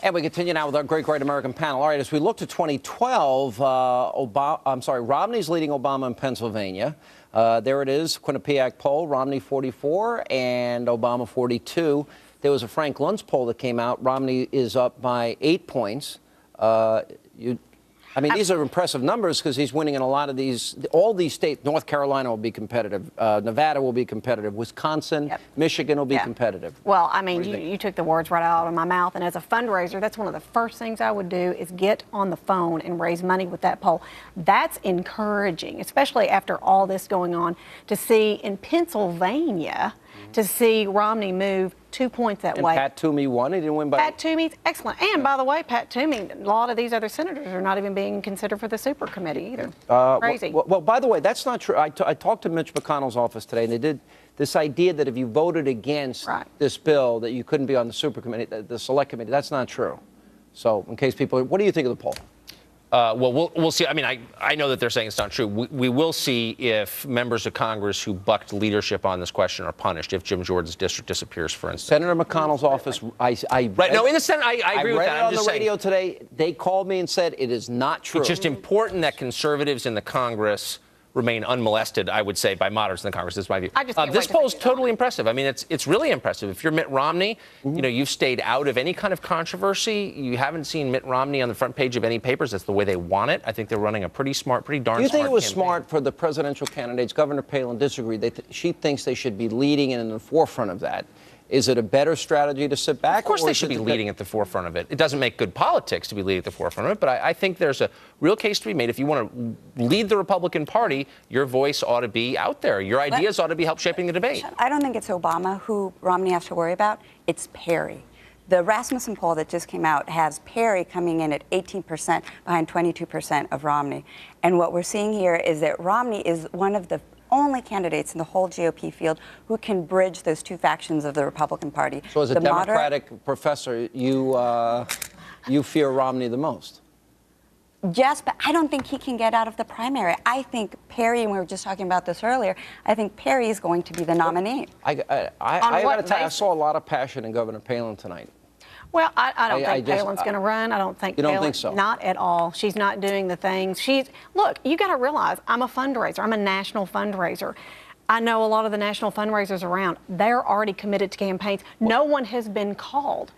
And we continue now with our great American panel. All right, as we look to 2012, Romney's leading Obama in Pennsylvania. There it is, Quinnipiac poll, Romney 44 and Obama 42. There was a Frank Luntz poll that came out. Romney is up by 8 points. These are impressive numbers because he's winning in a lot of these. All these states, North Carolina will be competitive. Nevada will be competitive. Wisconsin, Michigan will be competitive. Well, I mean, you took the words right out of my mouth. And as a fundraiser, that's one of the first things I would do is get on the phone and raise money with that poll. That's encouraging, especially after all this going on, to see in Pennsylvania, to see Romney move 2 points that way. Pat Toomey won. He didn't win by... Pat Toomey's excellent. And by the way, Pat Toomey, a lot of these other senators are not even being considered for the super committee either. Crazy. Well, by the way, that's not true. I talked to Mitch McConnell's office today, and they did this idea that if you voted against this bill, that you couldn't be on the super committee, the select committee. That's not true. So in case people... What do you think of the poll? Well, we'll see. I mean, I know that they're saying it's not true. We will see if members of Congress who bucked leadership on this question are punished, if Jim Jordan's district disappears, for instance. Senator McConnell's office, No, in the Senate, I agree with that. I read it on the radio today. They called me and said it is not true. It's just important that conservatives in the Congress remain unmolested, I would say, by moderates in the Congress. This is my view. This poll is totally impressive. I mean, it's really impressive. If you're Mitt Romney, you know, you've stayed out of any kind of controversy. You haven't seen Mitt Romney on the front page of any papers. That's the way they want it. I think they're running a pretty smart, pretty darn smart campaign. Do you think it was campaign. smart for the presidential candidates? Governor Palin disagreed. She thinks they should be leading and in the forefront of that. Is it a better strategy to sit back? Of course they should be leading at the forefront of it. It doesn't make good politics to be leading at the forefront of it, but I think there's a real case to be made. If you want to lead the Republican Party, your voice ought to be out there. Your ideas ought to be help shaping the debate. I don't think it's Obama who Romney has to worry about. It's Perry. The Rasmussen poll that just came out has Perry coming in at 18% behind 22% of Romney. And what we're seeing here is that Romney is one of the only candidates in the whole GOP field who can bridge those two factions of the Republican Party. So as a Democratic professor, you fear Romney the most? Yes, but I don't think he can get out of the primary. I think Perry, and we were just talking about this earlier, I think Perry is going to be the nominee. I got to tell you, I saw a lot of passion in Governor Palin tonight. Well, I don't think Palin's going to run. I don't think You don't think so? Not at all. She's not doing the things. Look, you got to realize, I'm a fundraiser. I'm a national fundraiser. I know a lot of the national fundraisers around. They're already committed to campaigns. No one has been called.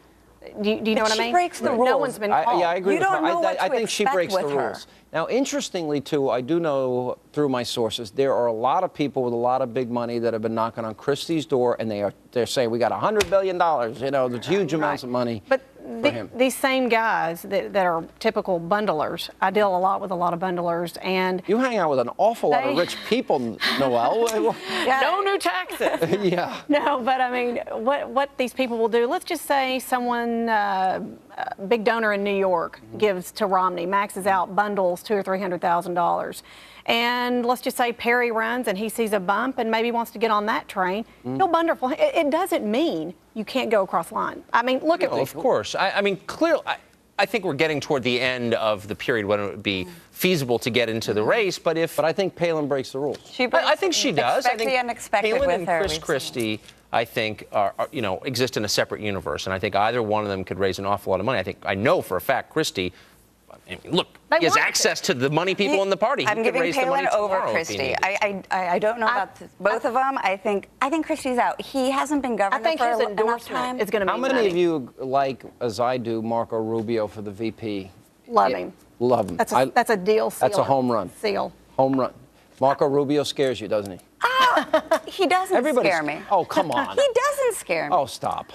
Do you know what I mean? She breaks the rules. No one's been called. Yeah, I agree you with her. don't know what I think she breaks the her. rules. Now, interestingly, too, I do know through my sources, there are a lot of people with a lot of big money that have been knocking on Christie's door, and they're saying, we got $100 billion, you know, there's huge amounts of money for him. These same guys that are typical bundlers, I deal a lot with a lot of bundlers, and... You hang out with an awful lot of rich people, Noelle. No new taxes. Yeah. No, but I mean, what these people will do, let's just say someone, big donor in New York, gives to Romney, maxes out bundles $200,000 or $300,000. And let's just say Perry runs and he sees a bump and maybe wants to get on that train. He'll bundle for him. It doesn't mean you can't go across the line. I mean, look at Of course. I mean, clearly, I think we're getting toward the end of the period when it would be feasible to get into the race. But I think Palin breaks the rules. I think she does. I think the unexpected Palin with and her Chris Christie, I think, exist in a separate universe. And I think either one of them could raise an awful lot of money. I know for a fact Christie, look, he has access to the money people in the party. I'm giving Palin over Christie. I don't know about both of them. I think Christie's out. He hasn't been governor for enough time. It's going to be How many of you like, as I do, Marco Rubio for the VP? Love him. Love him. That's a deal. That's a home run. Seal. Home run. Marco Rubio scares you, doesn't he? He doesn't scare me. Oh, come on. He doesn't scare me. Oh, stop.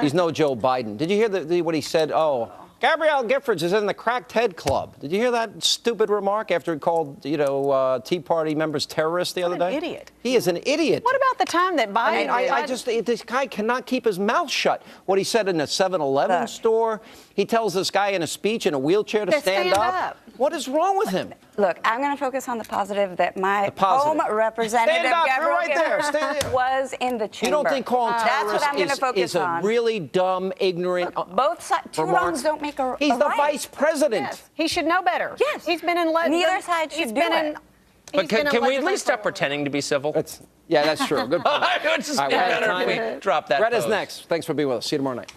He's no Joe Biden. Did you hear what he said? Oh, Gabrielle Giffords is in the Cracked Head Club. Did you hear that stupid remark after he called, Tea Party members terrorists the other day? What an idiot. He is an idiot. What about the time that Biden... This guy cannot keep his mouth shut. What he said in a 7-Eleven store, he tells this guy in a speech in a wheelchair to stand up. What is wrong with him? Look, I'm going to focus on the positive that my home representative, Gabrielle Giffords, was in the chamber. You don't think calling terrorists is a really dumb, ignorant... Both sides, two wrongs don't make a right. He's the vice president. Yes. He should know better. Yes. He's been in... Neither side should do it. But can we at least stop pretending to be civil? Yeah, that's true. Good point. It's just better if we drop that. Red is next. Thanks for being with us. See you tomorrow night.